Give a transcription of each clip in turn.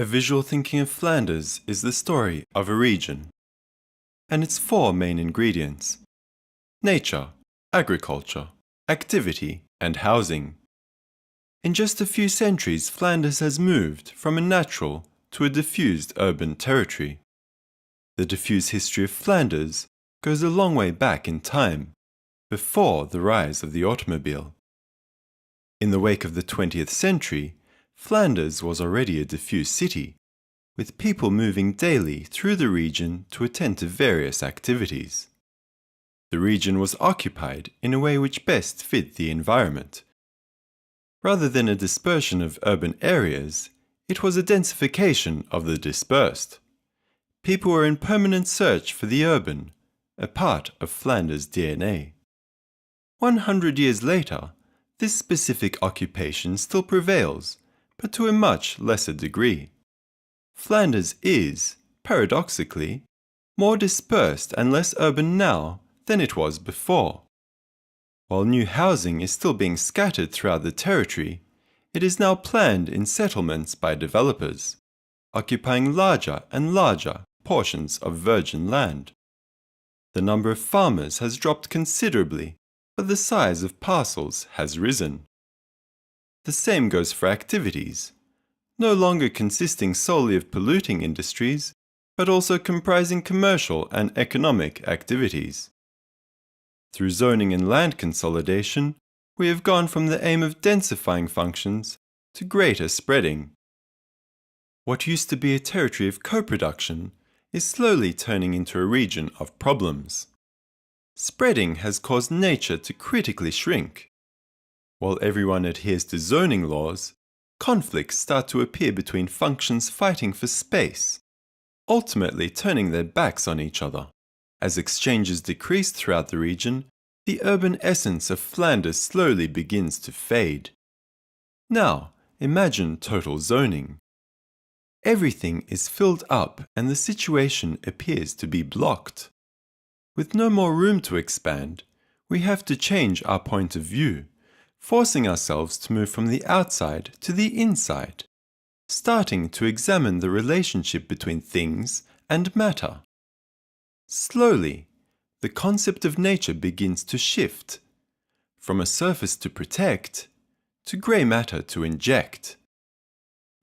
A visual thinking of Flanders is the story of a region, and its four main ingredients: nature, agriculture, activity, and housing. In just a few centuries, Flanders has moved from a natural to a diffused urban territory. The diffuse history of Flanders goes a long way back in time, before the rise of the automobile. In the wake of the 20th century, Flanders was already a diffuse city, with people moving daily through the region to attend to various activities. The region was occupied in a way which best fit the environment. Rather than a dispersion of urban areas, it was a densification of the dispersed. People were in permanent search for the urban, a part of Flanders' DNA. 100 years later, this specific occupation still prevails, but to a much lesser degree. Flanders is, paradoxically, more dispersed and less urban now than it was before. While new housing is still being scattered throughout the territory, it is now planned in settlements by developers, occupying larger and larger portions of virgin land. The number of farmers has dropped considerably, but the size of parcels has risen. The same goes for activities, no longer consisting solely of polluting industries, but also comprising commercial and economic activities. Through zoning and land consolidation, we have gone from the aim of densifying functions to greater spreading. What used to be a territory of co-production is slowly turning into a region of problems. Spreading has caused nature to critically shrink. While everyone adheres to zoning laws, conflicts start to appear between functions fighting for space, ultimately turning their backs on each other. As exchanges decrease throughout the region, the urban essence of Flanders slowly begins to fade. Now, imagine total zoning. Everything is filled up and the situation appears to be blocked. With no more room to expand, we have to change our point of view, forcing ourselves to move from the outside to the inside, starting to examine the relationship between things and matter. Slowly, the concept of nature begins to shift, from a surface to protect, to grey matter to inject.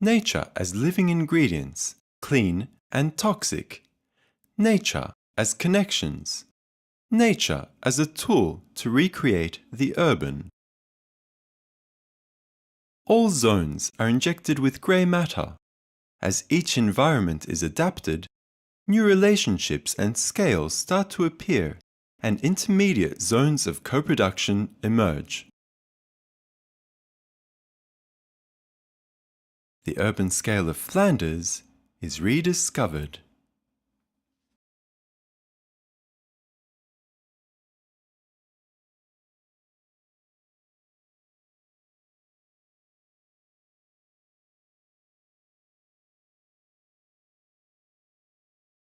Nature as living ingredients, clean and toxic. Nature as connections. Nature as a tool to recreate the urban. All zones are injected with grey matter. As each environment is adapted, new relationships and scales start to appear, and intermediate zones of co-production emerge. The urban scale of Flanders is rediscovered.